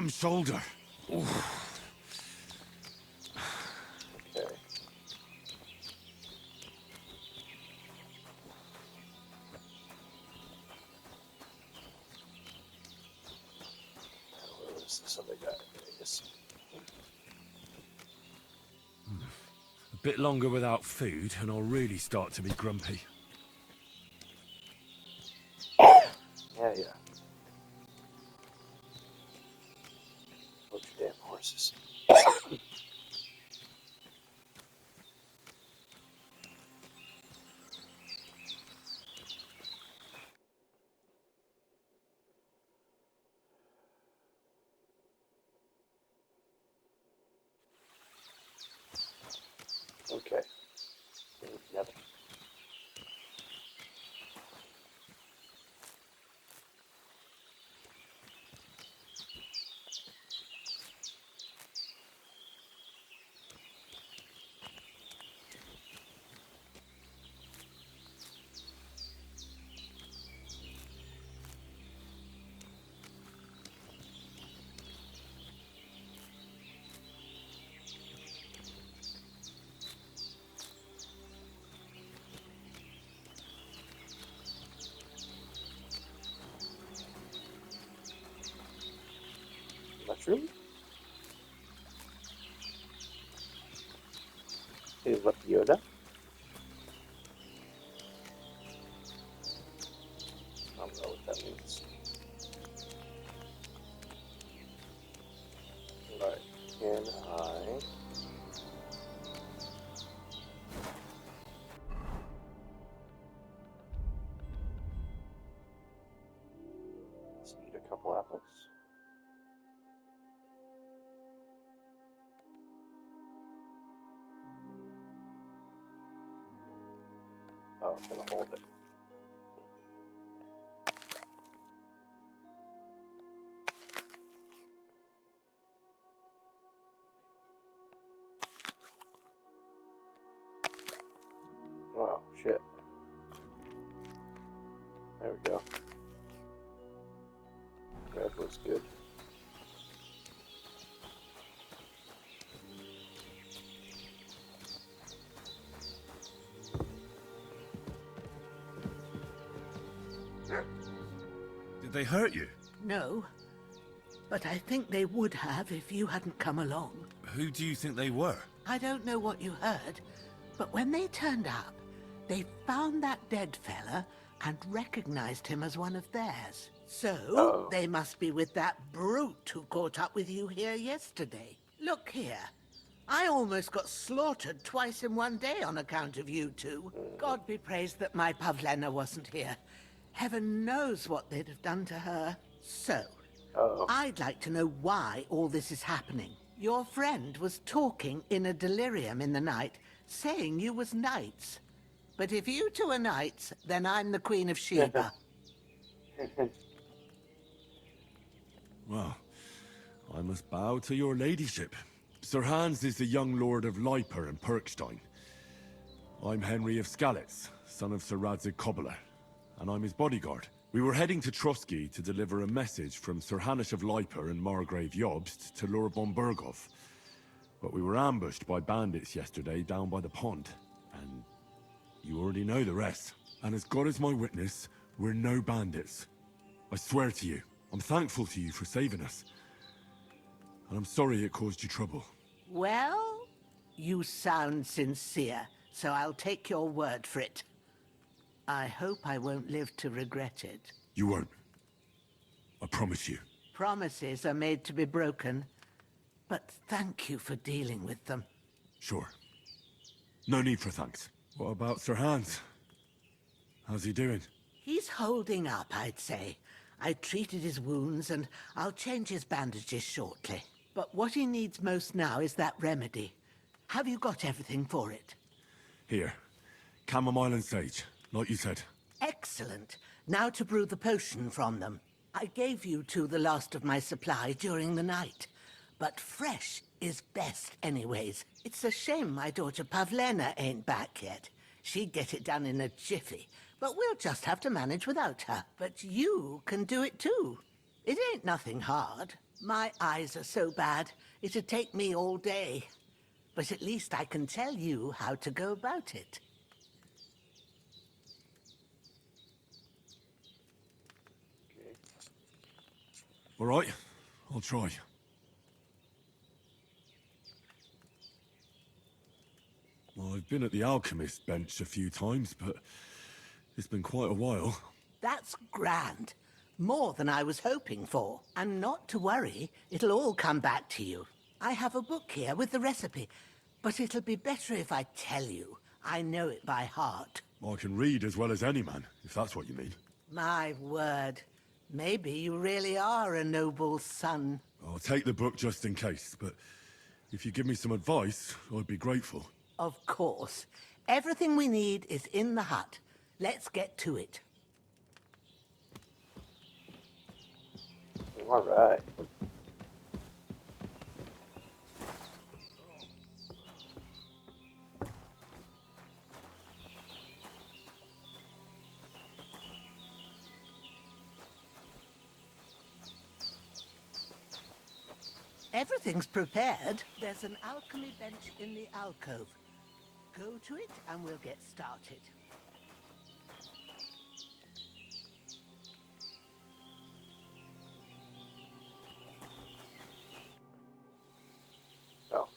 damn shoulder. Oof. Okay. Where was this other guy? I guess. A bit longer without food, and I'll really start to be grumpy. Yeah. Hold your damn horses. Okay. Nothing. Mushroom? Is what Yoda? I don't know what that means. Alright, can I... Let's eat a couple apples. Oh, I'm gonna hold it. Wow, shit. There we go. That looks good. Did they hurt you? No, but I think they would have if you hadn't come along. Who do you think they were? I don't know what you heard, but when they turned up, they found that dead fella and recognized him as one of theirs. So, they must be with that brute who caught up with you here yesterday. Look here. I almost got slaughtered twice in one day on account of you two. God be praised that my Pavlena wasn't here. Heaven knows what they'd have done to her. So, I'd like to know why all this is happening. Your friend was talking in a delirium in the night, saying you was knights. But if you two are knights, then I'm the Queen of Sheba. Well, I must bow to your ladyship. Sir Hans is the young lord of Leiper and Perkstein. I'm Henry of Skalitz, son of Sir Radzig Kobyla, and I'm his bodyguard. We were heading to Trusky to deliver a message from Sir Hanish of Leiper and Margrave Jobst to Lord von Berghoff. But we were ambushed by bandits yesterday down by the pond, and you already know the rest. And as God is my witness, we're no bandits. I swear to you, I'm thankful to you for saving us. And I'm sorry it caused you trouble. Well, you sound sincere, so I'll take your word for it. I hope I won't live to regret it. You won't. I promise you. Promises are made to be broken, but thank you for dealing with them. Sure. No need for thanks. What about Sir Hans? How's he doing? He's holding up, I'd say. I treated his wounds, and I'll change his bandages shortly. But what he needs most now is that remedy. Have you got everything for it? Here. Chamomile and sage, like you said. Excellent. Now to brew the potion from them. I gave you two the last of my supply during the night. But fresh is best anyways. It's a shame my daughter Pavlena ain't back yet. She'd get it done in a jiffy. But we'll just have to manage without her. But you can do it too. It ain't nothing hard. My eyes are so bad, it'd take me all day. But at least I can tell you how to go about it. Okay. All right, I'll try. Well, I've been at the alchemist bench a few times, but it's been quite a while. That's grand. More than I was hoping for. And not to worry, it'll all come back to you. I have a book here with the recipe, but it'll be better if I tell you. I know it by heart. I can read as well as any man, if that's what you mean. My word. Maybe you really are a noble son. I'll take the book just in case, but if you give me some advice, I'd be grateful. Of course. Everything we need is in the hut. Let's get to it. All right. Everything's prepared. There's an alchemy bench in the alcove. Go to it and we'll get started. Oh,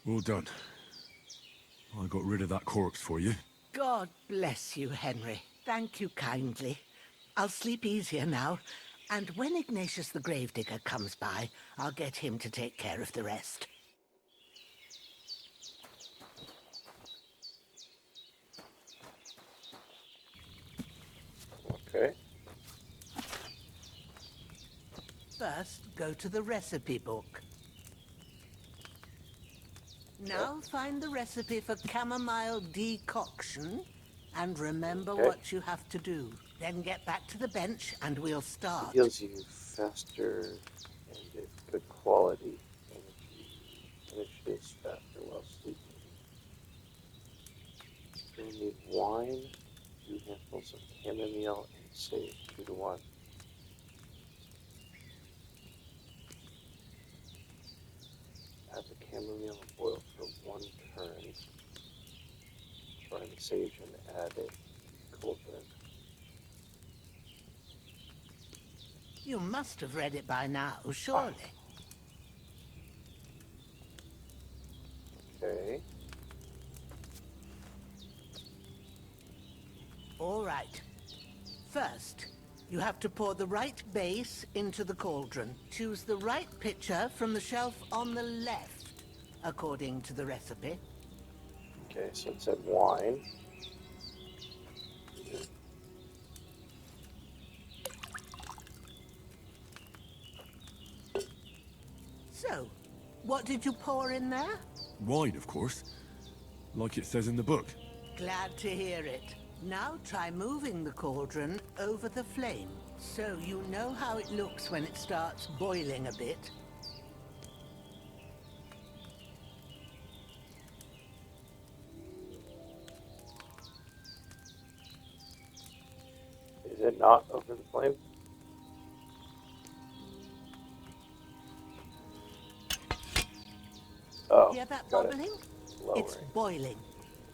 Well done. I got rid of that corpse for you. God bless you, Henry. Thank you kindly. I'll sleep easier now. And when Ignatius the Gravedigger comes by, I'll get him to take care of the rest. okay. First, go to the recipe book. Now find the recipe for chamomile decoction and remember Okay. what you have to do. Then get back to the bench and we'll start. It heals you faster and with good quality energy. Finishes faster while sleeping. You'll need wine, 2 handfuls of chamomile, and sage 2 to 1. Add the chamomile and boil for 1 turn. Try the sage and add a cauldron. You must have read it by now, surely. Okay. All right. First, you have to pour the right base into the cauldron. Choose the right pitcher from the shelf on the left, according to the recipe. Okay, so it said wine. So, what did you pour in there? Wine, of course. Like it says in the book. Glad to hear it. Now try moving the cauldron over the flame, so you know how it looks when it starts boiling a bit. Is it not over the flame? Oh, Hear that got bubbling? it. It's Lowering. boiling.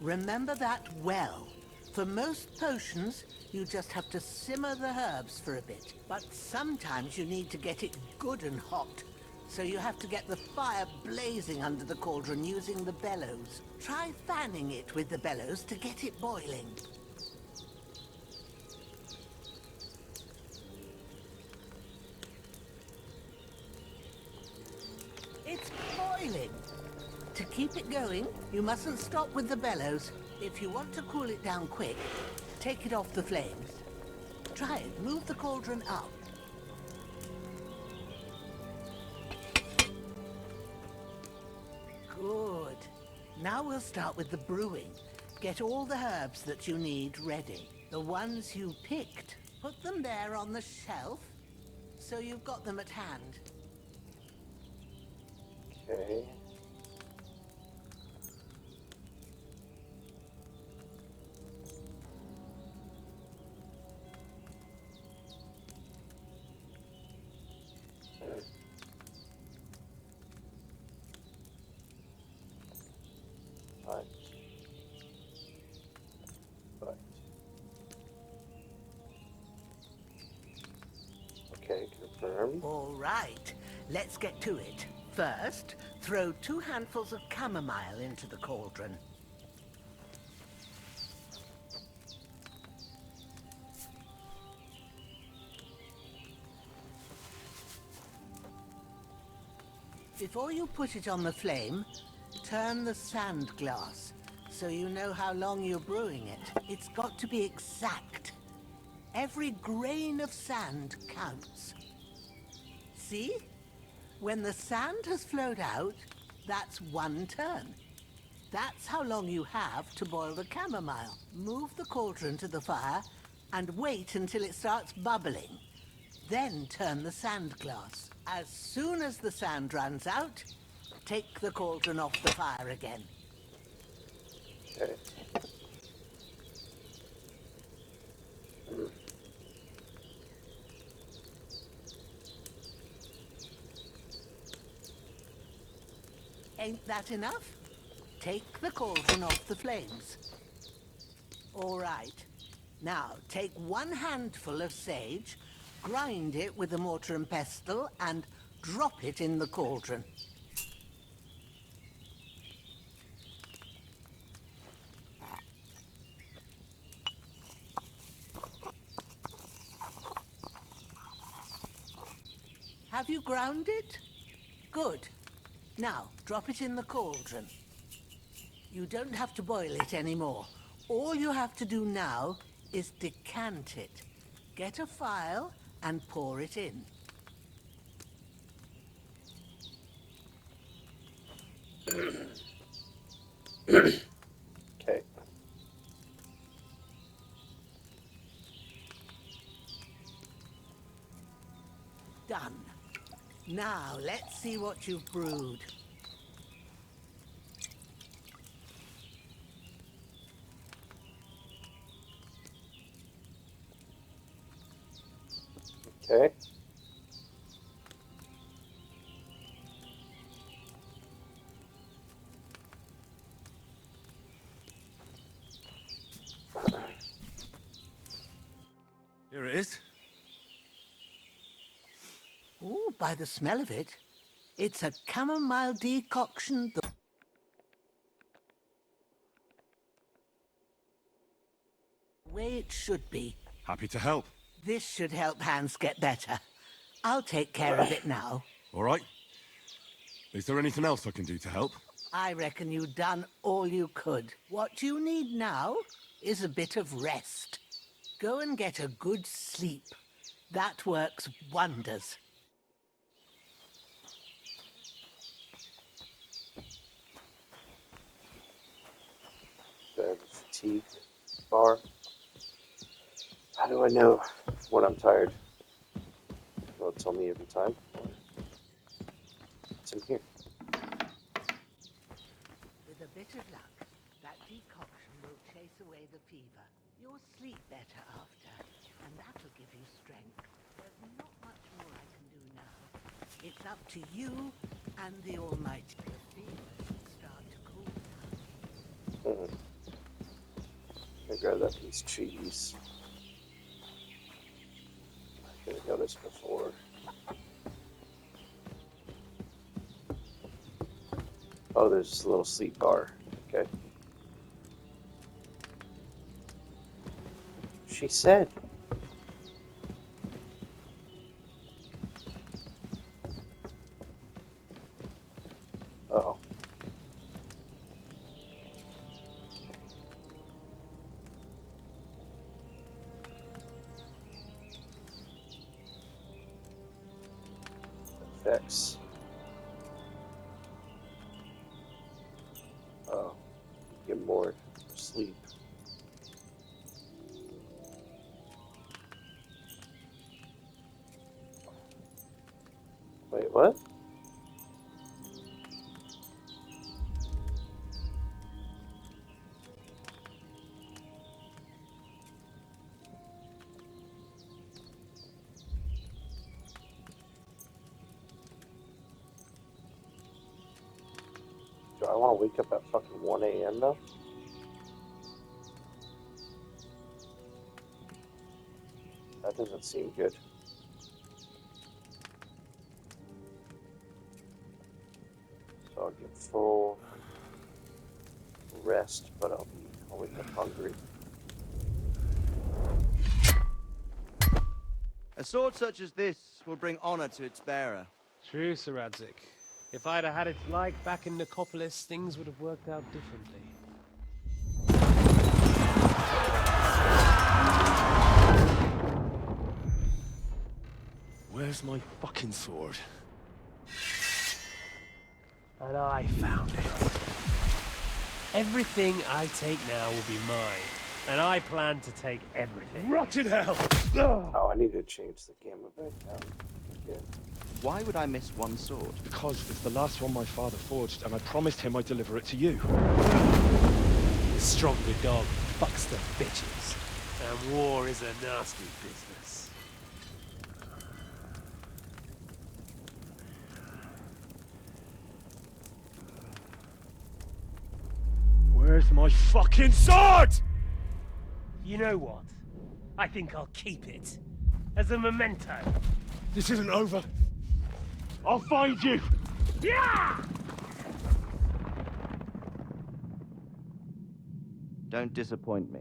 Remember that well. For most potions, you just have to simmer the herbs for a bit. But sometimes you need to get it good and hot. So you have to get the fire blazing under the cauldron using the bellows. Try fanning it with the bellows to get it boiling. It's boiling. To keep it going, you mustn't stop with the bellows. If you want to cool it down quick, take it off the flames. Try it. Move the cauldron up. Good. Now we'll start with the brewing. Get all the herbs that you need ready. The ones you picked. Put them there on the shelf, so you've got them at hand. Okay. charm. All right, let's get to it. First, throw 2 handfuls of chamomile into the cauldron. Before you put it on the flame, turn the sand glass so you know how long you're brewing it. It's got to be exact. Every grain of sand counts. See? When the sand has flowed out, that's 1 turn. That's how long you have to boil the chamomile. Move the cauldron to the fire and wait until it starts bubbling. Then turn the sand glass. As soon as the sand runs out, take the cauldron off the fire again. Okay. Ain't that enough? Take the cauldron off the flames. All right. Now, take 1 handful of sage, grind it with a mortar and pestle, and drop it in the cauldron. Have you ground it? Good. Now, drop it in the cauldron. You don't have to boil it anymore. All you have to do now is decant it. Get a phial and pour it in. Okay. Done. Now, let's see what you've brewed. Okay. Here it is. Ooh, by the smell of it, it's a chamomile decoction the way it should be. Happy to help. This should help Hans get better. I'll take care of it now. All right. Is there anything else I can do to help? I reckon you've done all you could. What you need now is a bit of rest. Go and get a good sleep. That works wonders. The fatigue bar. How do I know when I'm tired? Will it tell me every time? It's in here. With a bit of luck, that decoction will chase away the fever. You'll sleep better after, and that'll give you strength. There's not much more I can do now. It's up to you and the Almighty. The fever should start to cool down. I grab that piece of cheese. I should have noticed before. Oh, there's a little sleep bar. Okay. She said. Oh. Effects. Oh. Get more sleep. Wait, what? Do I want to wake up at fucking 1 a.m. though? That doesn't seem good. full rest, but I'll wake up hungry. A sword such as this will bring honor to its bearer. True, Sir Radzik. If I'd have had its like back in Nicopolis, things would have worked out differently. Where's my fucking sword? And I found it. Everything I take now will be mine. And I plan to take everything. Rotten hell! Oh, I need to change the camera back down. Okay. Why would I miss one sword? Because it's the last one my father forged, and I promised him I'd deliver it to you. The stronger dog fucks the bitches. And war is a nasty business. Where's my fucking sword? You know what? I think I'll keep it. As a memento. This isn't over. I'll find you! Yeah! Don't disappoint me.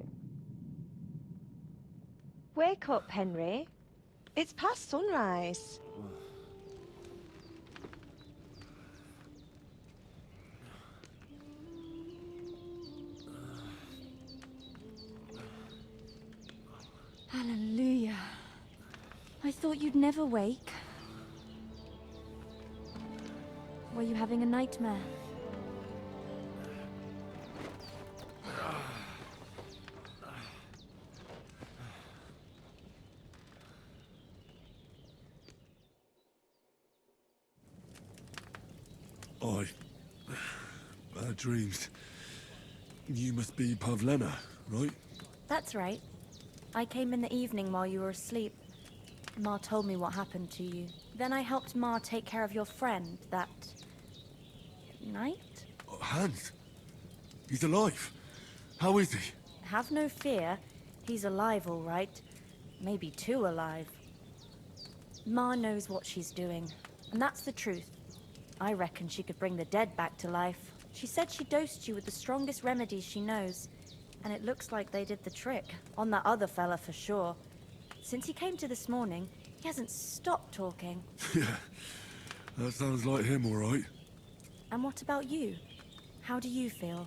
Wake up, Henry. It's past sunrise. Hallelujah. I thought you'd never wake. Were you having a nightmare? Bad dreams. You must be Pavlena, right? That's right. I came in the evening while you were asleep. Ma told me what happened to you. Then I helped Ma take care of your friend that night? Oh, Hans. He's alive. How is he? Have no fear. He's alive, all right. Maybe too alive. Ma knows what she's doing, and that's the truth. I reckon she could bring the dead back to life. She said she dosed you with the strongest remedies she knows, and it looks like they did the trick. On that other fella for sure. Since he came to this morning, he hasn't stopped talking. Yeah, that sounds like him, all right. And what about you? How do you feel?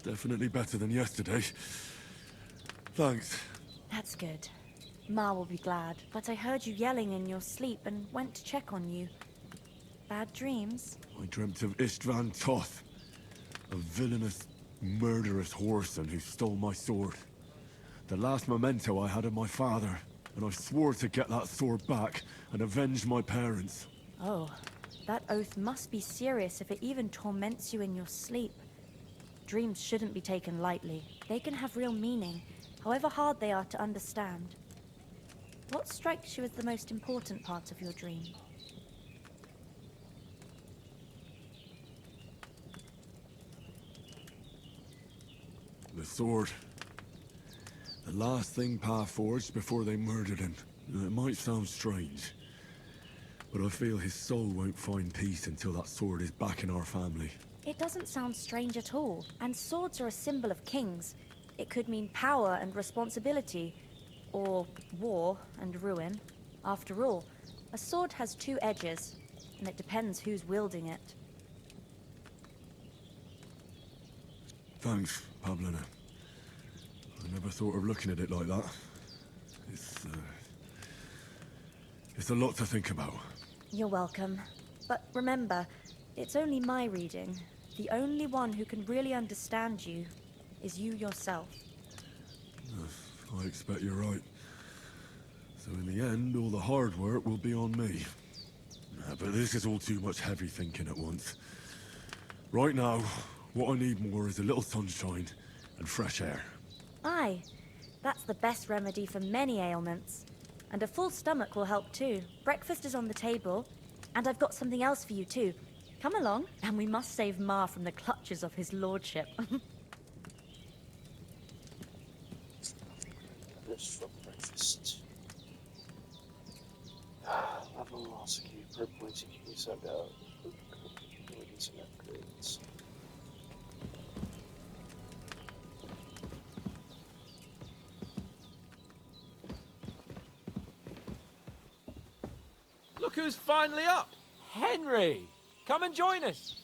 Definitely better than yesterday. Thanks. That's good. Ma will be glad, but I heard you yelling in your sleep and went to check on you. Bad dreams? I dreamt of Istvan Toth, a villainous, murderous whoreson who stole my sword. The last memento I had of my father, and I swore to get that sword back and avenge my parents. Oh, that oath must be serious if it even torments you in your sleep. Dreams shouldn't be taken lightly. They can have real meaning, however hard they are to understand. What strikes you as the most important part of your dream? The sword. The last thing Pa forged before they murdered him. It might sound strange, but I feel his soul won't find peace until that sword is back in our family. It doesn't sound strange at all, and swords are a symbol of kings. It could mean power and responsibility, or war and ruin. After all, a sword has two edges, and it depends who's wielding it. Thanks, Pavlina. I never thought of looking at it like that. It's a lot to think about. You're welcome. But remember, it's only my reading. The only one who can really understand you is you yourself. I expect you're right. So in the end, all the hard work will be on me. But this is all too much heavy thinking at once. Right now, what I need more is a little sunshine and fresh air. Aye, that's the best remedy for many ailments. And a full stomach will help too. Breakfast is on the table, and I've got something else for you too. Come along, and we must save Ma from the clutches of his lordship. This for breakfast. Level also keep transfer points you can send out. Abilities and upgrades. Look who's finally up! Henry! Come and join us!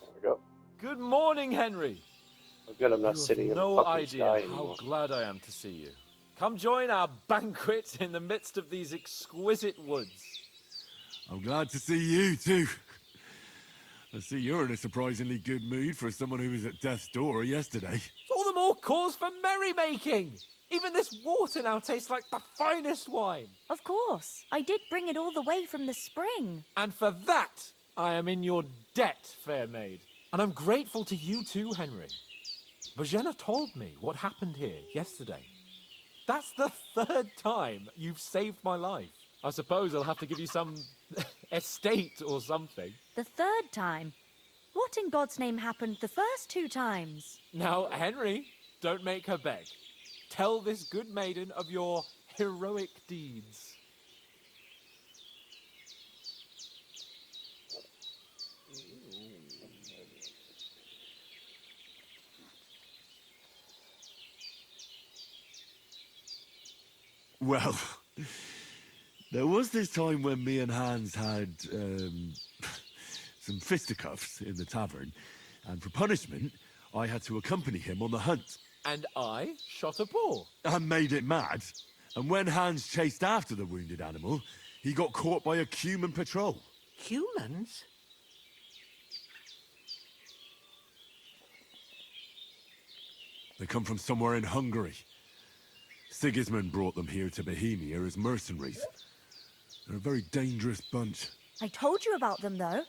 There we go. Good morning, Henry! Oh, good, I'm not You sitting have in no the fucking idea sky how anymore. glad I am to see you. Come join our banquet in the midst of these exquisite woods. I'm glad to see you, too. I see you're in a surprisingly good mood for someone who was at death's door yesterday. It's all the more cause for merrymaking! Even this water now tastes like the finest wine. Of course. I did bring it all the way from the spring. And for that, I am in your debt, fair maid. And I'm grateful to you too, Henry. Bojena told me what happened here yesterday. That's the third time you've saved my life. I suppose I'll have to give you some estate or something. The third time? What in God's name happened the first 2 times? Now, Henry, don't make her beg. Tell this good maiden of your heroic deeds. Well, there was this time when me and Hans had some fisticuffs in the tavern, and for punishment, I had to accompany him on the hunt. And I shot a boar. I made it mad, and when Hans chased after the wounded animal, he got caught by a human patrol. Humans? They come from somewhere in Hungary. Sigismund brought them here to Bohemia as mercenaries. They're a very dangerous bunch. I told you about them, though.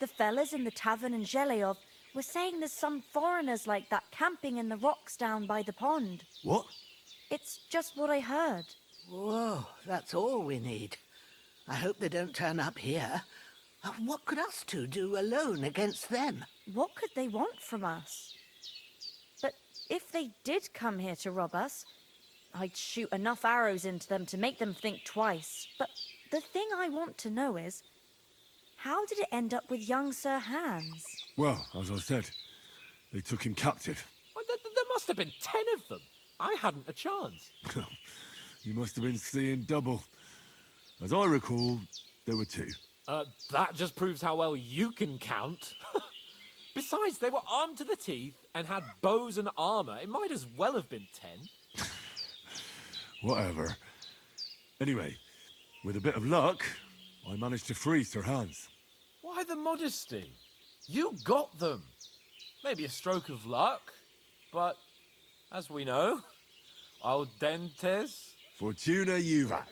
The fellas in the tavern in Zheleov were saying there's some foreigners like that camping in the rocks down by the pond. What? It's just what I heard. Whoa, that's all we need. I hope they don't turn up here. What could us two do alone against them? What could they want from us? But if they did come here to rob us, I'd shoot enough arrows into them to make them think twice. But the thing I want to know is, how did it end up with young Sir Hans? Well, as I said, they took him captive. Well, there must have been 10 of them. I hadn't a chance. You must have been seeing double. As I recall, there were 2. That just proves how well you can count. Besides, they were armed to the teeth and had bows and armor. It might as well have been 10. Whatever. Anyway, with a bit of luck, I managed to free Sir Hans. Why the modesty? You got them. Maybe a stroke of luck, but as we know, al dentes. Fortuna juvat.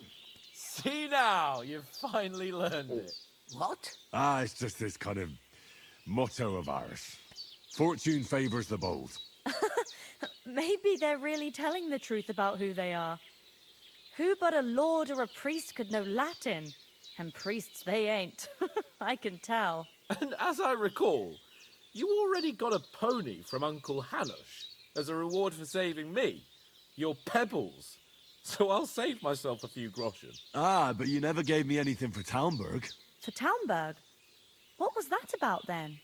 See now, you've finally learned it. What? It's just this kind of motto of ours. Fortune favors the bold. Maybe they're really telling the truth about who they are. Who but a lord or a priest could know Latin? And priests they ain't. I can tell. And as I recall, you already got a pony from Uncle Hanush as a reward for saving me. Your pebbles. So I'll save myself a few groschen. But you never gave me anything for Talmberg. For Talmberg? What was that about then?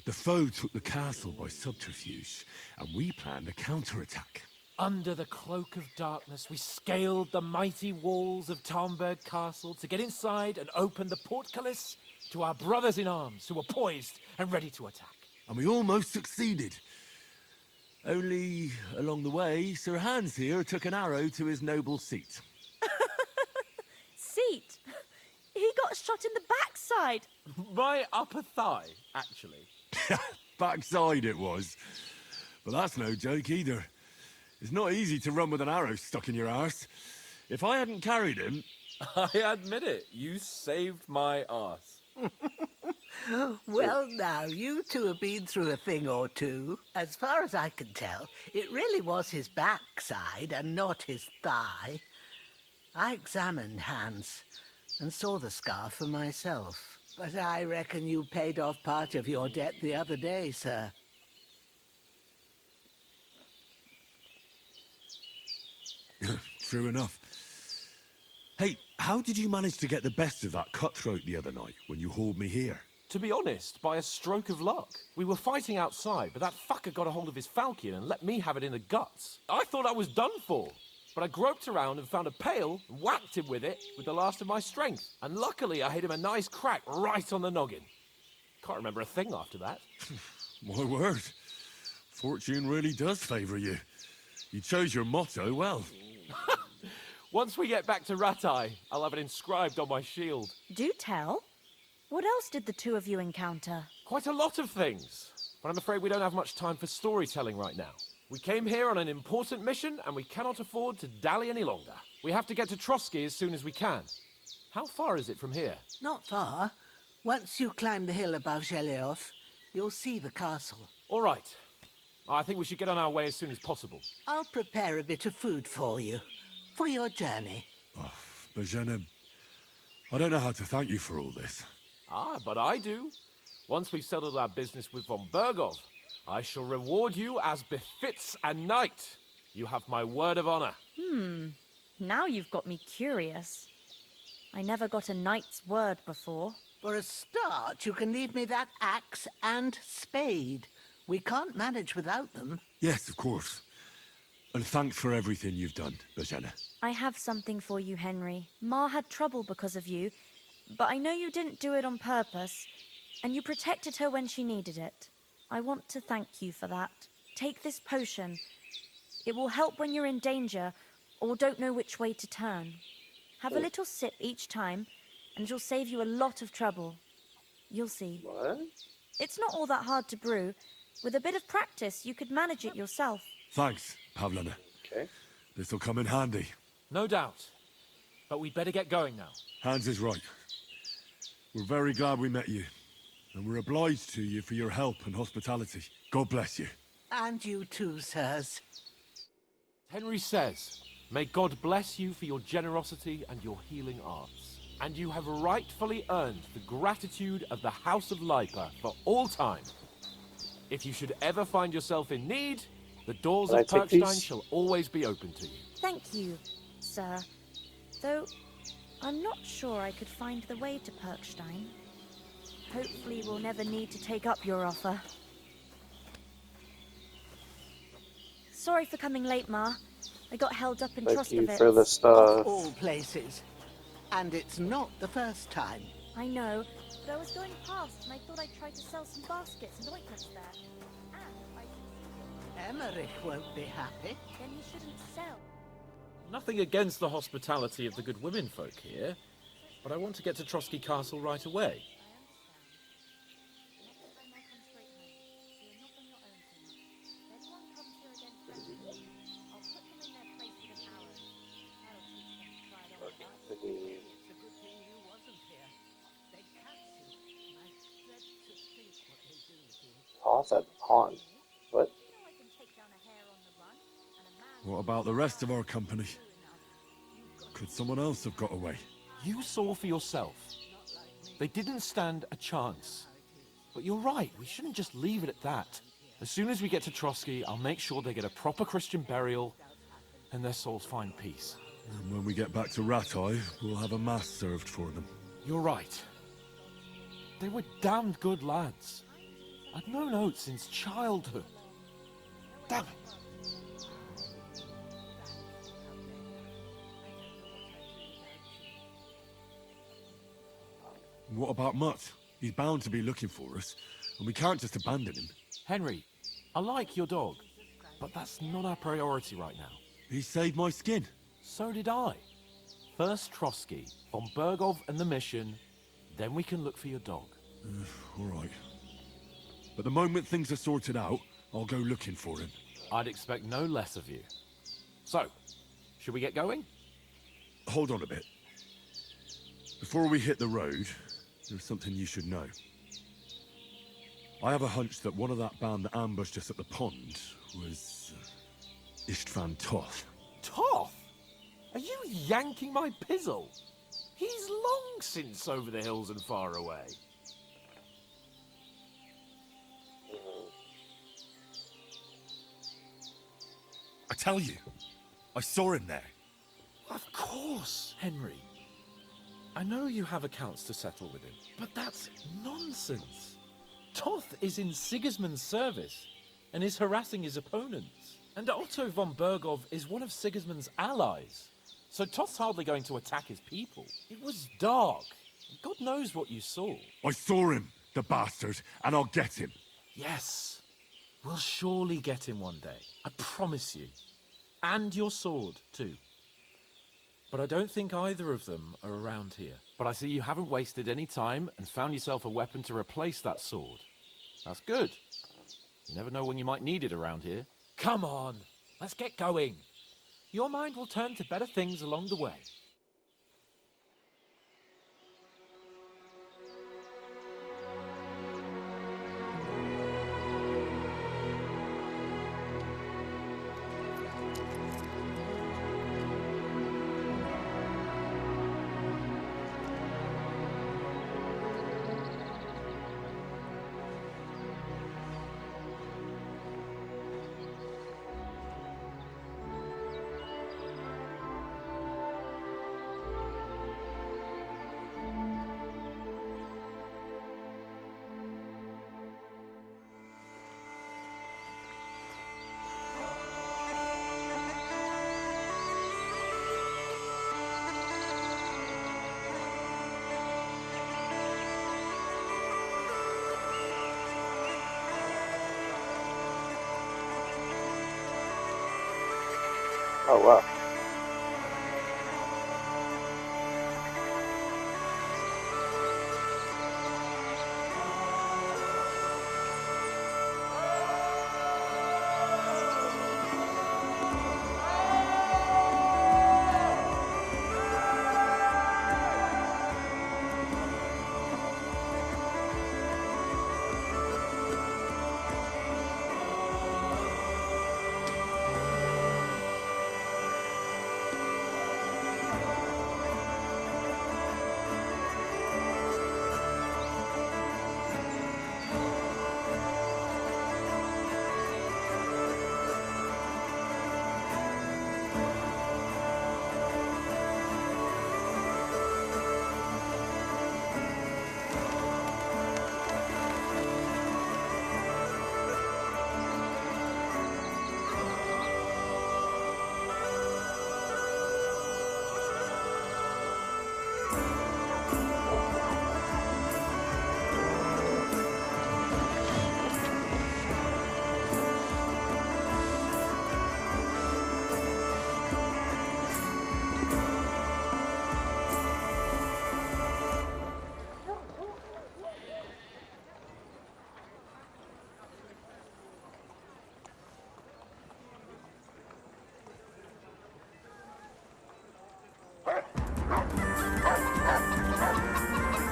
The foe took the castle by subterfuge, and we planned a counterattack. Under the cloak of darkness, we scaled the mighty walls of Talmberg Castle to get inside and open the portcullis to our brothers in arms who were poised and ready to attack. And we almost succeeded. Only, along the way, Sir Hans here took an arrow to his noble seat. Seat? He got shot in the backside. My upper thigh, actually. Backside it was. But that's no joke either. It's not easy to run with an arrow stuck in your arse. If I hadn't carried him... I admit it, you saved my arse. Well, now, you two have been through a thing or two. As far as I can tell, it really was his backside and not his thigh. I examined Hans and saw the scar for myself. But I reckon you paid off part of your debt the other day, sir. True enough. Hey, how did you manage to get the best of that cutthroat the other night when you hauled me here? To be honest, by a stroke of luck. We were fighting outside, but that fucker got a hold of his falcon and let me have it in the guts. I thought I was done for. But I groped around and found a pail and whacked him with it with the last of my strength. And luckily I hit him a nice crack right on the noggin. Can't remember a thing after that. My word. Fortune really does favour you. You chose your motto well. Once we get back to Ratai, I'll have it inscribed on my shield. Do tell. What else did the two of you encounter? Quite a lot of things. But I'm afraid we don't have much time for storytelling right now. We came here on an important mission, and we cannot afford to dally any longer. We have to get to Trotsky as soon as we can. How far is it from here? Not far. Once you climb the hill above Zheleov, you'll see the castle. All right. I think we should get on our way as soon as possible. I'll prepare a bit of food for you, for your journey. Oh, Bozhena, I don't know how to thank you for all this. Ah, but I do. Once we've settled our business with von Bergov, I shall reward you as befits a knight. You have my word of honor. Now you've got me curious. I never got a knight's word before. For a start, you can leave me that axe and spade. We can't manage without them. Yes, of course. And thanks for everything you've done, Bozhena. I have something for you, Henry. Ma had trouble because of you, but I know you didn't do it on purpose, and you protected her when she needed it. I want to thank you for that. Take this potion. It will help when you're in danger or don't know which way to turn. Have a little sip each time, and it'll save you a lot of trouble. You'll see. What? It's not all that hard to brew. With a bit of practice, you could manage it yourself. Thanks, Pavlina. Okay. This'll come in handy. No doubt. But we'd better get going now. Hans is right. We're very glad we met you. And we're obliged to you for your help and hospitality. God bless you. And you too, sirs. Henry says, may God bless you for your generosity and your healing arts. And you have rightfully earned the gratitude of the House of Lipa for all time. If you should ever find yourself in need, the doors Can I of take Perkstein these? shall always be open to you. Thank you, sir. Though, I'm not sure I could find the way to Perkstein. Hopefully we'll never need to take up your offer. Sorry for coming late, Ma. I got held up in Thank you Troskovitz. for the Of stuff. all places. And it's not the first time. I know, but I was going past and I thought I'd try to sell some baskets and ointments there. And I Emmerich won't be happy. then you shouldn't sell. Nothing against the hospitality of the good women folk here, but I want to get to Trotsky Castle right away. It's a good thing you wasn't here. They'd catch you. I dread to think what they do here. Pause at pawn. What? What about the rest of our company? Could someone else have got away? You saw for yourself. They didn't stand a chance. But you're right, we shouldn't just leave it at that. As soon as we get to Trotsky, I'll make sure they get a proper Christian burial and their souls find peace. And when we get back to Ratai, we'll have a mass served for them. You're right. They were damned good lads. I'd known Oates since childhood. Damn it. What about Mutt? He's bound to be looking for us, and we can't just abandon him. Henry, I like your dog, but that's not our priority right now. He saved my skin. So did I. First Trotsky, von Bergov and the mission, then we can look for your dog. All right. But the moment things are sorted out, I'll go looking for him. I'd expect no less of you. So, should we get going? Hold on a bit. Before we hit the road, there's something you should know. I have a hunch that one of that band that ambushed us at the pond was Istvan Toth. Toth? Are you yanking my pizzle? He's long since over the hills and far away. I tell you, I saw him there. Of course, Henry. I know you have accounts to settle with him, but that's nonsense. Toth is in Sigismund's service and is harassing his opponents. And Otto von Bergov is one of Sigismund's allies. So Toth's hardly going to attack his people. It was dark. God knows what you saw. I saw him, the bastard, and I'll get him. Yes, we'll surely get him one day. I promise you. And your sword, too. But I don't think either of them are around here. But I see you haven't wasted any time and found yourself a weapon to replace that sword. That's good. You never know when you might need it around here. Come on, let's get going. Your mind will turn to better things along the way. Oh, wow.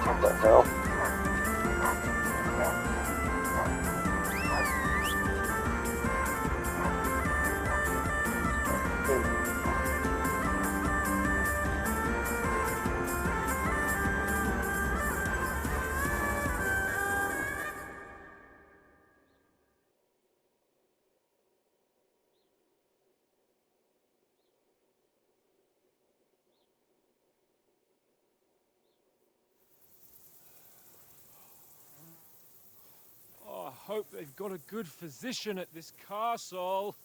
What the hell? Oh, I hope they've got a good physician at this castle.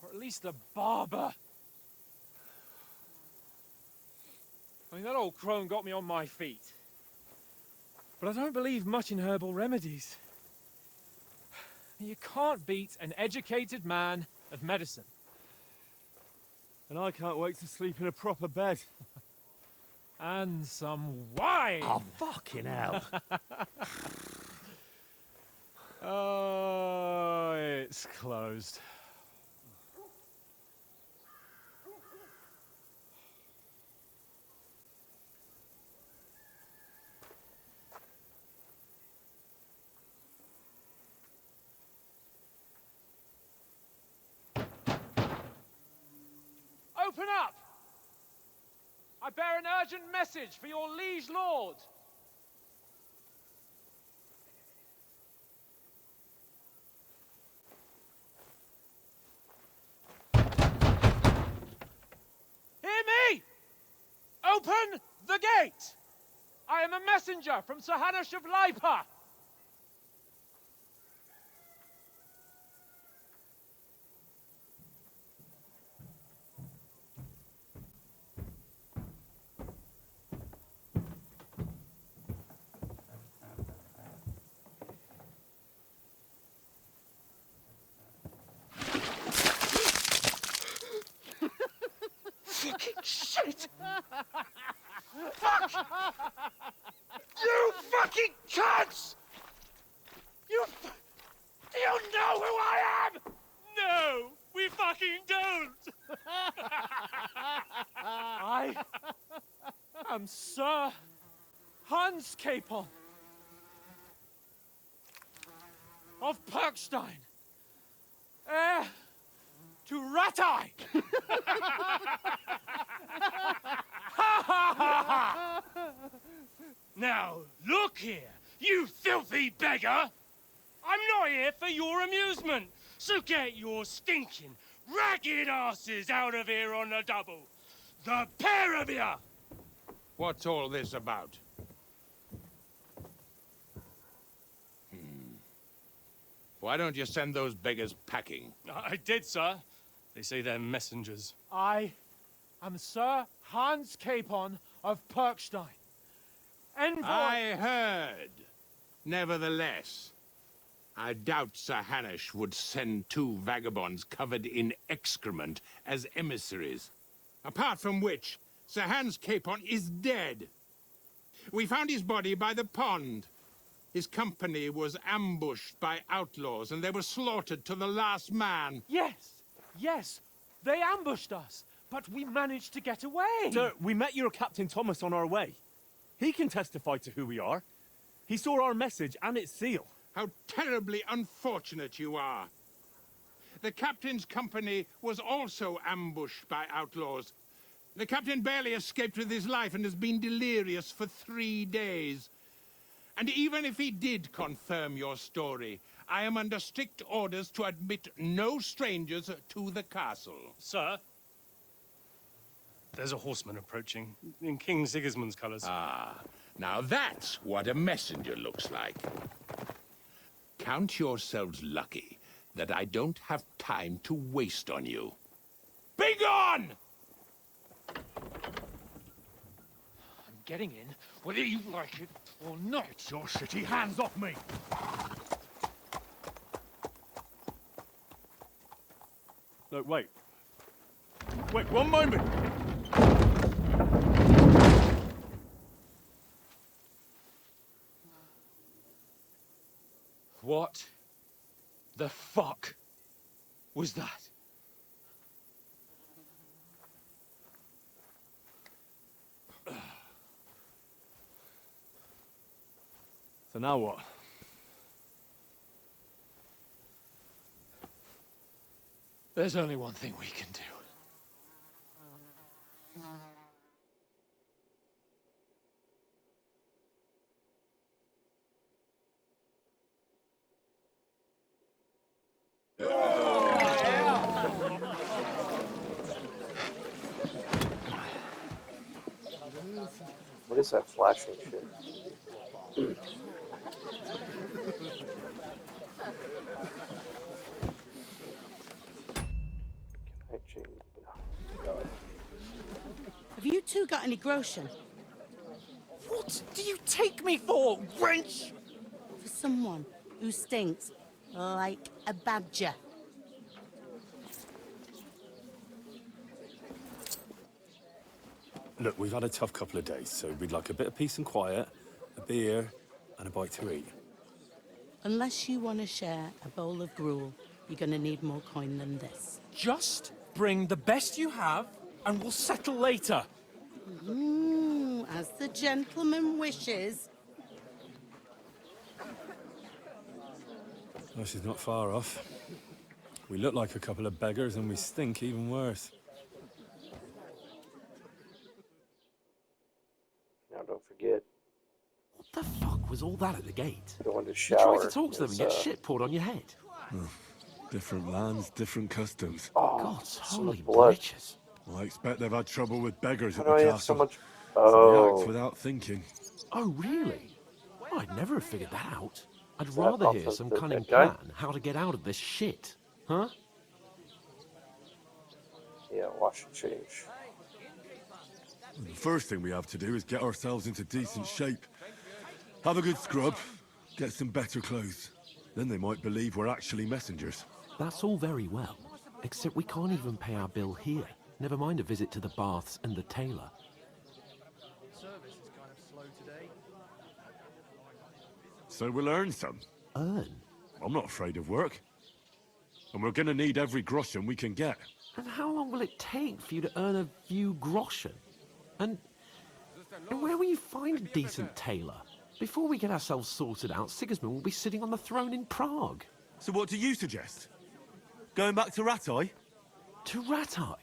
Or at least a barber. I mean, that old crone got me on my feet. But I don't believe much in herbal remedies. You can't beat an educated man of medicine. And I can't wait to sleep in a proper bed. And some wine! Oh, fucking hell. Oh, it's closed. Open up! I bear an urgent message for your liege lord. the gate! I am a messenger from Sir Hanush of Lipa! Fucking shit! Fuck! You fucking cunts! Do you know who I am? No, we fucking don't! I am Sir Hans Capon of Perkstein, heir to Ratai! Now, look here, you filthy beggar! I'm not here for your amusement, so get your stinking, ragged asses out of here on the double. The pair of you! What's all this about? Why don't you send those beggars packing? I did, sir. They say they're messengers. I am Sir Hans Capon of Perkstein, envoy... I heard. Nevertheless, I doubt Sir Hanush would send two vagabonds covered in excrement as emissaries. Apart from which, Sir Hans Capon is dead. We found his body by the pond. His company was ambushed by outlaws, and they were slaughtered to the last man. Yes, they ambushed us, but we managed to get away. Sir, we met your Captain Thomas on our way. He can testify to who we are. He saw our message and its seal. How terribly unfortunate you are. The captain's company was also ambushed by outlaws. The captain barely escaped with his life and has been delirious for 3 days. And even if he did confirm your story, I am under strict orders to admit no strangers to the castle. Sir, there's a horseman approaching in King Sigismund's colours. Ah, now that's what a messenger looks like. Count yourselves lucky that I don't have time to waste on you. Be gone! I'm getting in, whether you like it or not. Get your shitty hands off me! No, wait. Wait, one moment! What the fuck was that? So now what? There's only one thing we can do. What is that flashing shit? Can I change? Have you two got any groschen? What do you take me for, wench? For someone who stinks like a badger. Look, we've had a tough couple of days, so we'd like a bit of peace and quiet, a beer, and a bite to eat. Unless you want to share a bowl of gruel, you're going to need more coin than this. Just bring the best you have, and we'll settle later. As the gentleman wishes. Well, she's not far off. We look like a couple of beggars, and we stink even worse. Now don't forget, What the fuck was all that at the gate? going to You shower. try to talk to them and get shit poured on your head. Different lands, different customs. Oh, God's so holy much blood. bitches. I expect they've had trouble with beggars How at do the I castle. have so much So they act Oh, without thinking. Oh, really? Well, I'd never have figured that out. I'd is that rather off hear of some the cunning dead guy? plan how to get out of this shit. Huh? Yeah, wash and change. The first thing we have to do is get ourselves into decent shape. Have a good scrub, get some better clothes. Then they might believe we're actually messengers. That's all very well, except we can't even pay our bill here. Never mind a visit to the baths and the tailor. Service is kind of slow today. So we'll earn some. Earn? I'm not afraid of work. And we're gonna need every groschen we can get. And how long will it take for you to earn a few groschen? And where will you find a decent tailor? Before we get ourselves sorted out, Sigismund will be sitting on the throne in Prague. So what do you suggest? Going back to Ratai? To Ratai?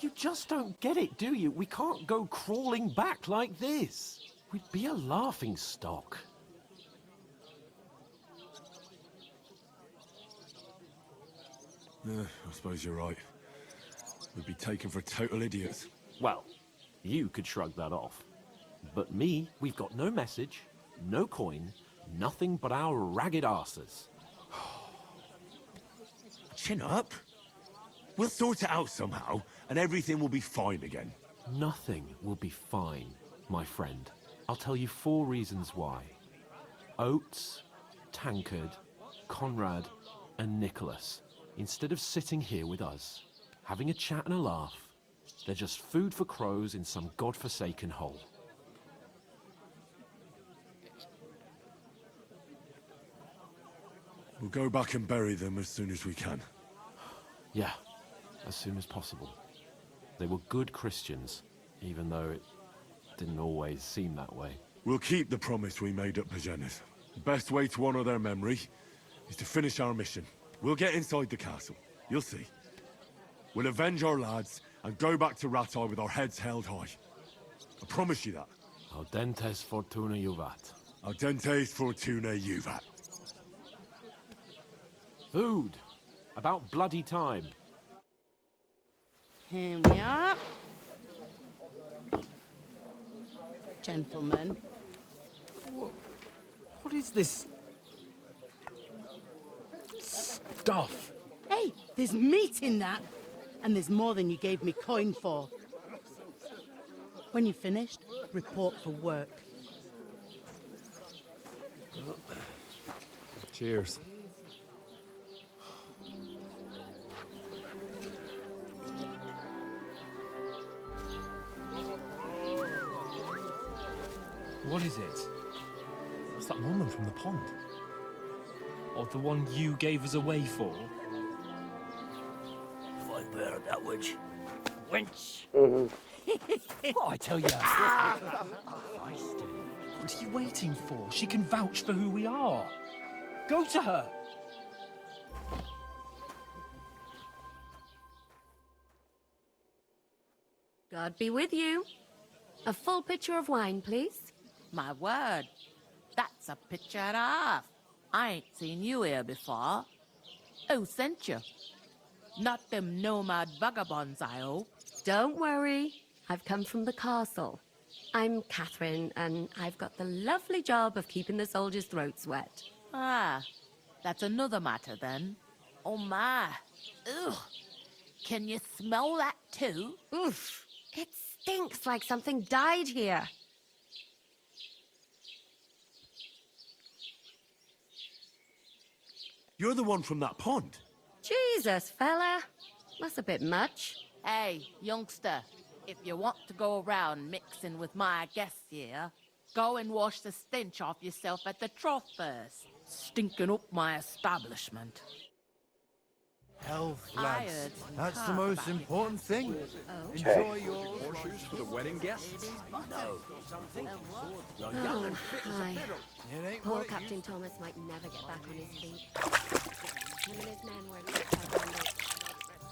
You just don't get it, do you? We can't go crawling back like this. We'd be a laughing stock. I suppose you're right. We'd be taken for total idiots. Well, you could shrug that off. But me, we've got no message, no coin, nothing but our ragged arses. Chin up. We'll sort it out somehow, and everything will be fine again. Nothing will be fine, my friend. I'll tell you 4 reasons why. Oates, Tankard, Conrad, and Nicholas, instead of sitting here with us, having a chat and a laugh, they're just food for crows in some godforsaken hole. We'll go back and bury them as soon as we can. Yeah, as soon as possible. They were good Christians, even though it didn't always seem that way. We'll keep the promise we made at Bajena's. The best way to honor their memory is to finish our mission. We'll get inside the castle. You'll see. We'll avenge our lads and go back to Ratai with our heads held high. I promise you that. Audentes fortuna juvat. Audentes fortuna juvat. Food! About bloody time. Here we are. Gentlemen. What is this stuff? Hey, there's meat in that. And there's more than you gave me coin for. When you're finished, report for work. Cheers. What is it? What's that woman from the pond? Or the one you gave us away for? I bear that witch. Wench! What I tell you? What are you waiting for? She can vouch for who we are. Go to her. God be with you. A full pitcher of wine, please. My word, that's a picture and a half. I ain't seen you here before. Who sent you? Not them nomad vagabonds, I hope. Don't worry. I've come from the castle. I'm Catherine, and I've got the lovely job of keeping the soldiers' throats wet. Ah, that's another matter then. Oh my. Ugh. Can you smell that too? Oof. It stinks like something died here. You're the one from that pond. Jesus, fella. That's a bit much. Hey, youngster, if you want to go around mixing with my guests here, go and wash the stench off yourself at the trough first. Stinking up my establishment. Health, I lads. heard That's the talk most about important thing. Okay. Enjoy your horseshoes for the wedding guests. No. Oh, hi. It ain't Poor what it Captain Thomas might never get back on his feet. Him and his men were attacked by bandits.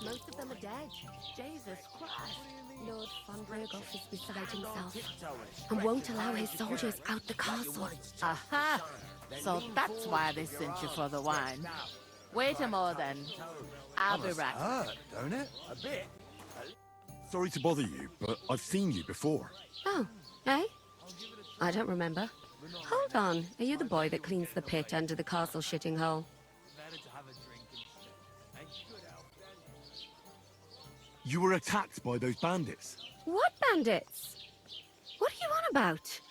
Most of them are dead. Jesus Christ. Lord von Brogoff is beside himself and won't allow his soldiers out the castle. Aha! So that's why they sent you for the wine. Wait a more then. I'll be right. hurt, don't it? A bit. Sorry to bother you, but I've seen you before. Oh, I don't remember. Hold on. Are you the boy that cleans the pit under the castle shitting hole? You were attacked by those bandits. What bandits? What are you on about?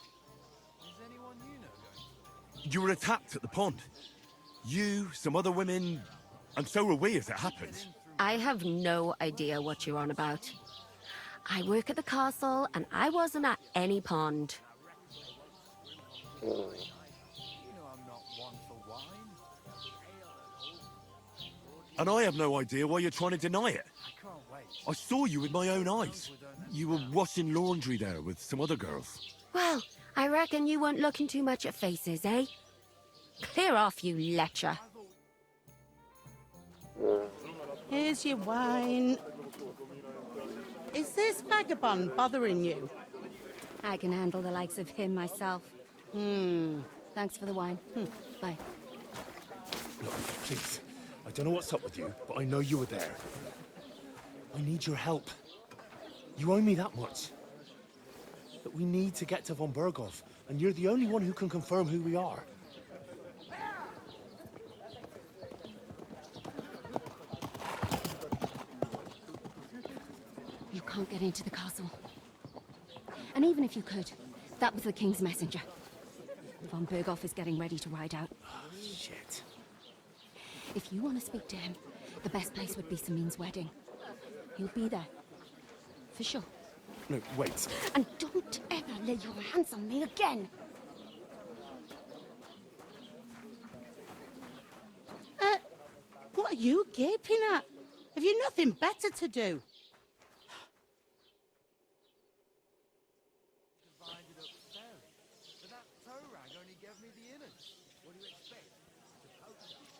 You were attacked at the pond. You, some other women, and so were we as it happened. I have no idea what you're on about. I work at the castle, and I wasn't at any pond. And I have no idea why you're trying to deny it. I saw you with my own eyes. You were washing laundry there with some other girls. Well, I reckon you weren't looking too much at faces, eh? Clear off, you lecher. Here's your wine. Is this vagabond bothering you? I can handle the likes of him myself. Thanks for the wine. Bye. Look, please. I don't know what's up with you, but I know you were there. I need your help. You owe me that much. But we need to get to von Berghoff, and you're the only one who can confirm who we are. You can't get into the castle. And even if you could, that was the King's messenger. Von Berghoff is getting ready to ride out. Oh, shit. If you want to speak to him, the best place would be Samin's wedding. He'll be there. For sure. No, wait. And don't ever lay your hands on me again! What are you gaping at? Have you nothing better to do?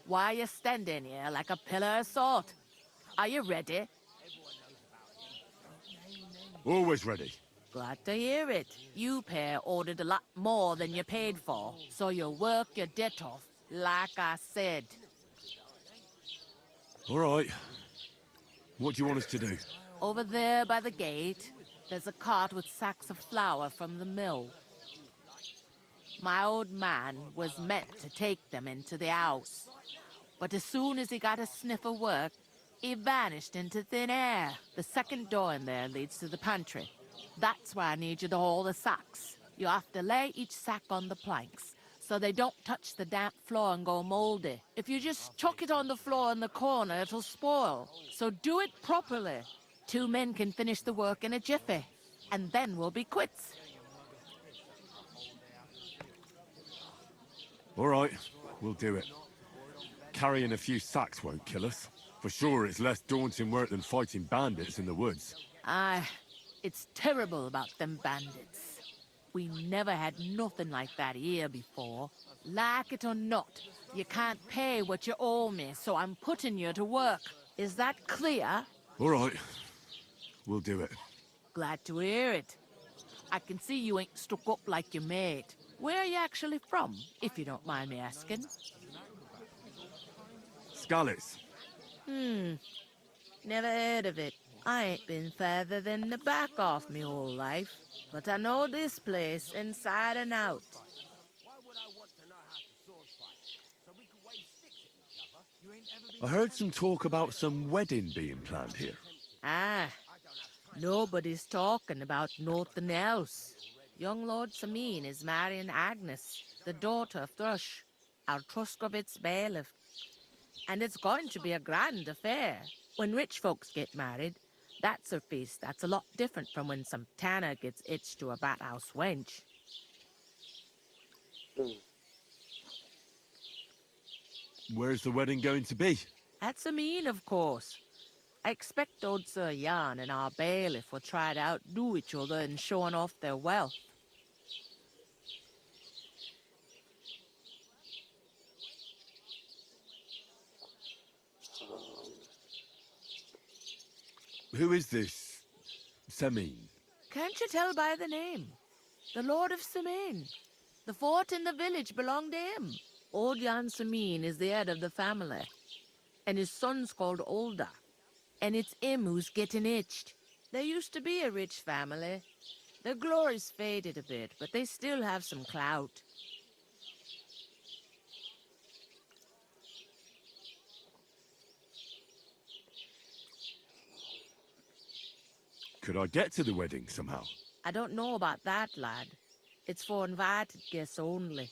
Why are you standing here like a pillar of salt? Are you ready? Always ready. Glad to hear it. You pair ordered a lot more than you paid for, so you'll work your debt off, like I said. All right. What do you want us to do? Over there by the gate, there's a cart with sacks of flour from the mill. My old man was meant to take them into the house. But as soon as he got a sniff of work, he vanished into thin air. The second door in there leads to the pantry. That's where I need you to haul the sacks. You have to lay each sack on the planks, so they don't touch the damp floor and go moldy. If you just chuck it on the floor in the corner, it'll spoil. So do it properly. 2 men can finish the work in a jiffy, and then we'll be quits. All right, we'll do it. Carrying a few sacks won't kill us. For sure, it's less daunting work than fighting bandits in the woods. Aye, it's terrible about them bandits. We never had nothing like that here before. Like it or not, you can't pay what you owe me, so I'm putting you to work. Is that clear? All right, we'll do it. Glad to hear it. I can see you ain't stuck up like your mate. Where are you actually from, if you don't mind me asking? Skalitz. Never heard of it. I ain't been further than the back off me whole life. But I know this place inside and out. I heard some talk about some wedding being planned here. Ah, nobody's talking about nothing else. Young Lord Samin is marrying Agnes, the daughter of Thrush, our Truskovitz bailiff. And it's going to be a grand affair. When rich folks get married, that's a feast that's a lot different from when some tanner gets hitched to a bathouse wench. Where's the wedding going to be? At Samin, of course. I expect old Sir Jan and our bailiff will try to outdo each other in showing off their wealth. Who is this Samin? Can't you tell by the name? The Lord of Samin. The fort in the village belonged to him. Old Jan Samin is the head of the family. And his son's called Olda. And it's him who's getting itched. There used to be a rich family. Their glory's faded a bit, but they still have some clout. Could I get to the wedding somehow? I don't know about that, lad. It's for invited guests only.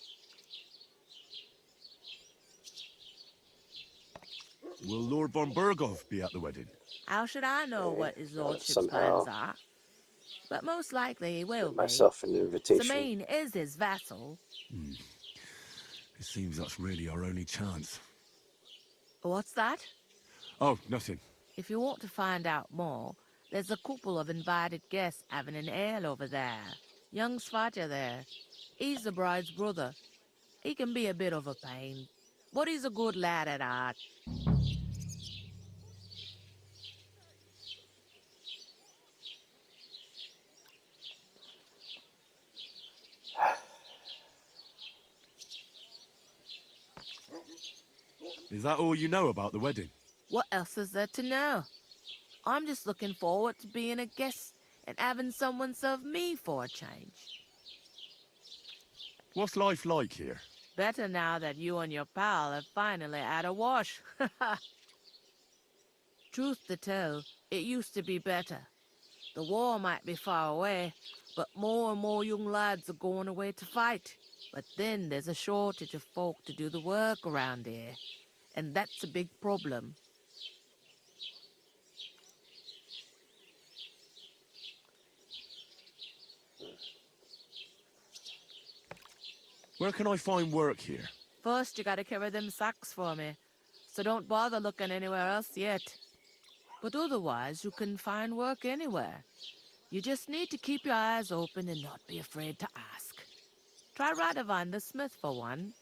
Will Lord von Burgov be at the wedding? How should I know what his lordship's somehow plans are? But most likely he will get myself an be. invitation. Samine is his vassal. It seems that's really our only chance. What's that? Oh, nothing. If you want to find out more, there's a couple of invited guests having an ale over there. Young Svatja there. He's the bride's brother. He can be a bit of a pain, but he's a good lad at heart. Is that all you know about the wedding? What else is there to know? I'm just looking forward to being a guest and having someone serve me for a change. What's life like here? Better now that you and your pal have finally had a wash. Truth to tell, it used to be better. The war might be far away, but more and more young lads are going away to fight. But then there's a shortage of folk to do the work around here, and that's a big problem. Where can I find work here? First, you gotta carry them sacks for me, so don't bother looking anywhere else yet. But otherwise, you can find work anywhere. You just need to keep your eyes open and not be afraid to ask. Try Radovan the smith for one.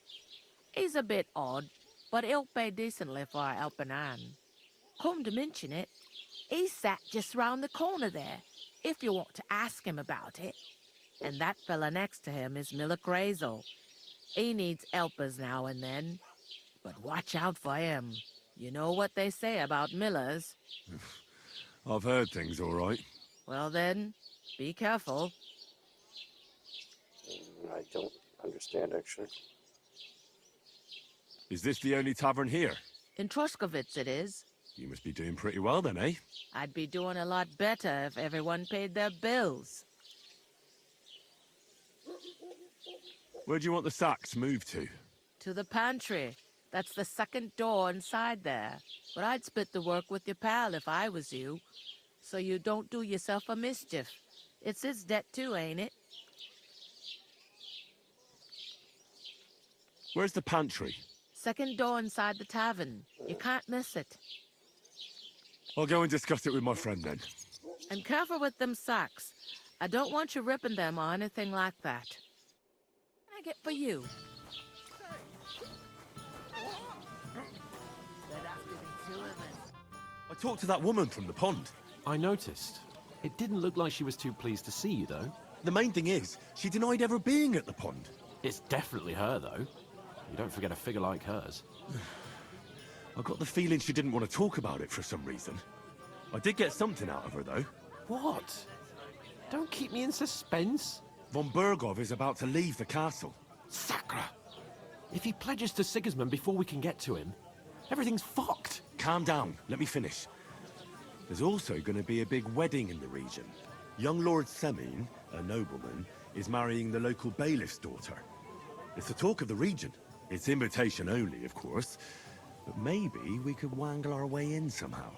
He's a bit odd, but he'll pay decently for a helping hand. Come to mention it, he's sat just round the corner there, if you want to ask him about it. And that fella next to him is Miller Crazel. He needs helpers now and then, but watch out for him. You know what they say about Millers. I've heard things, all right. Well then, be careful. I don't understand, actually. Is this the only tavern here? In Troskovitz it is. You must be doing pretty well then, eh? I'd be doing a lot better if everyone paid their bills. Where do you want the sacks moved to? To the pantry. That's the second door inside there. But I'd split the work with your pal if I was you, so you don't do yourself a mischief. It's his debt too, ain't it? Where's the pantry? Second door inside the tavern. You can't miss it. I'll go and discuss it with my friend then. And careful with them sacks. I don't want you ripping them or anything like that. What can I get for you? I talked to that woman from the pond. I noticed. It didn't look like she was too pleased to see you, though. The main thing is, she denied ever being at the pond. It's definitely her, though. You don't forget a figure like hers. I got the feeling she didn't want to talk about it for some reason. I did get something out of her, though. What? Don't keep me in suspense. Von Burgov is about to leave the castle. Sacra! If he pledges to Sigismund before we can get to him, everything's fucked. Calm down. Let me finish. There's also going to be a big wedding in the region. Young Lord Semin, a nobleman, is marrying the local bailiff's daughter. It's the talk of the region. It's invitation only, of course. But maybe we could wangle our way in somehow.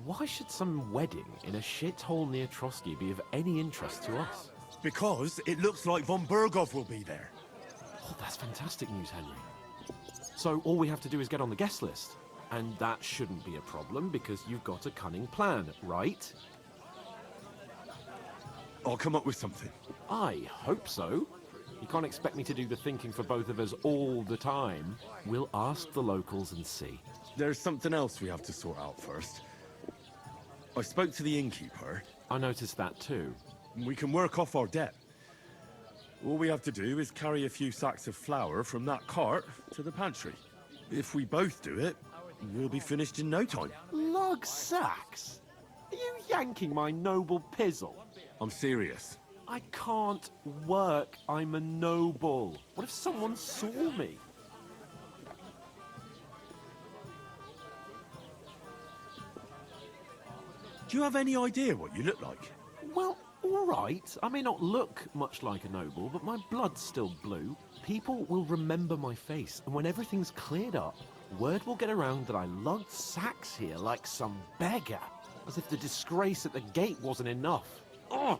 Why should some wedding in a shithole near Trotsky be of any interest to us? Because it looks like von Burgov will be there. Oh, that's fantastic news, Henry. So all we have to do is get on the guest list. And that shouldn't be a problem because you've got a cunning plan, right? I'll come up with something. I hope so. You can't expect me to do the thinking for both of us all the time. We'll ask the locals and see. There's something else we have to sort out first. I spoke to the innkeeper. I noticed that too. We can work off our debt. All we have to do is carry a few sacks of flour from that cart to the pantry. If we both do it, we'll be finished in no time. Log sacks? Are you yanking my noble pizzle? I'm serious. I can't work. I'm a noble. What if someone saw me? Do you have any idea what you look like? Well, all right. I may not look much like a noble, but my blood's still blue. People will remember my face, and when everything's cleared up, word will get around that I lugged sacks here like some beggar, as if the disgrace at the gate wasn't enough. Oh!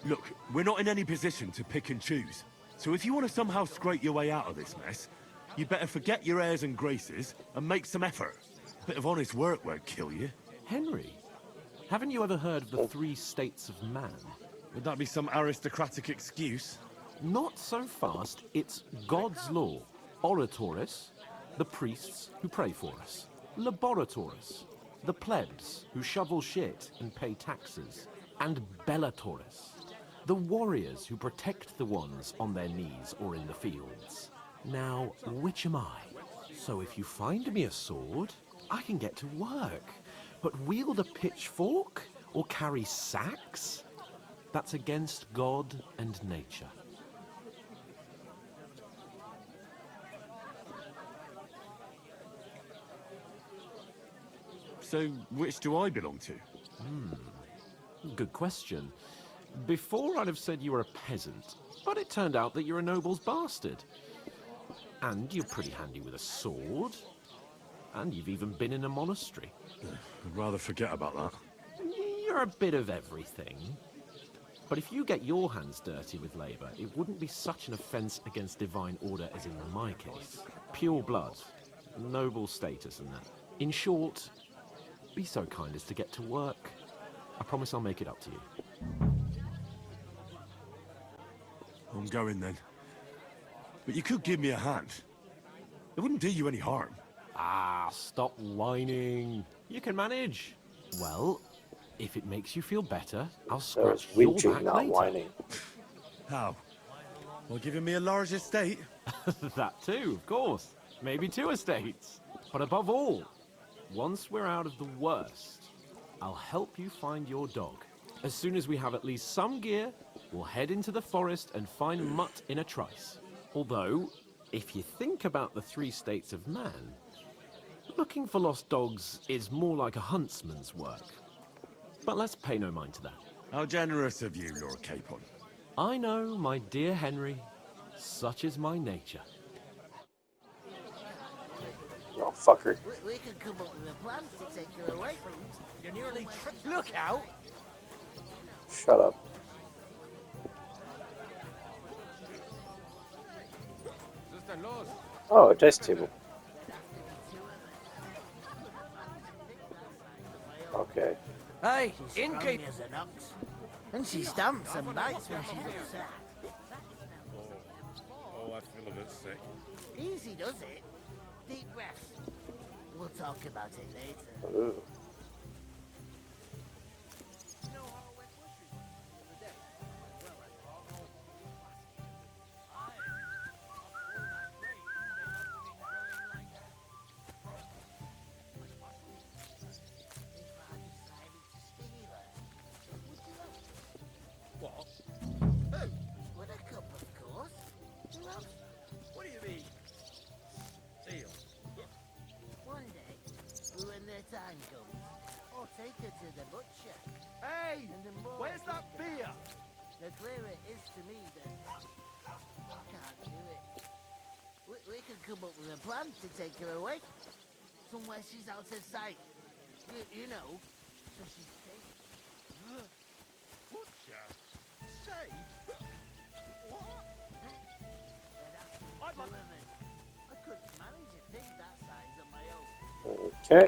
Look, we're not in any position to pick and choose. So if you want to somehow scrape your way out of this mess, you better forget your airs and graces and make some effort. A bit of honest work won't kill you. Henry, haven't you ever heard of the 3 states of man? Would that be some aristocratic excuse? Not so fast. It's God's law. Oratoris, the priests who pray for us. Laboratoris, the plebs who shovel shit and pay taxes. And Bellatoris, the warriors who protect the ones on their knees or in the fields. Now, which am I? So if you find me a sword, I can get to work. But wield a pitchfork or carry sacks? That's against God and nature. So, which do I belong to? Good question. Before I'd have said you were a peasant, but it turned out that you're a noble's bastard. And you're pretty handy with a sword. And you've even been in a monastery. I'd rather forget about that. You're a bit of everything. But if you get your hands dirty with labour, it wouldn't be such an offence against divine order as in my case. Pure blood, noble status and that. In short, be so kind as to get to work. I promise I'll make it up to you. I'm going then. But you could give me a hand. It wouldn't do you any harm. Ah, stop whining. You can manage. Well, if it makes you feel better, I'll scratch your back not later. whining. How? Well, giving me a large estate? That too, of course. Maybe 2 estates. But above all, once we're out of the worst, I'll help you find your dog. As soon as we have at least some gear, we'll head into the forest and find Mutt in a trice. Although, if you think about the 3 states of man, looking for lost dogs is more like a huntsman's work. But let's pay no mind to that. How generous of you, Lord Capon. I know, my dear Henry, such is my nature. Oh, fucker. We could come up with a plan to take you away. You're nearly look out! Shut up. Oh, a dice table. Okay. Hey, innkeeper! As an ox. And she stamps and bites when she's upset. Oh, I feel a bit sick. Easy does it. Deep breaths. We'll talk about it later. Ooh. Time comes, I'll take her to the butcher. Hey! And the more Where's that beer? The clearer it is to me that I can't do it. We could come up with a plan to take her away. Somewhere she's out of sight. You know, so she's safe. Butcher? Safe? What? I couldn't manage a pig that size on my own. Okay.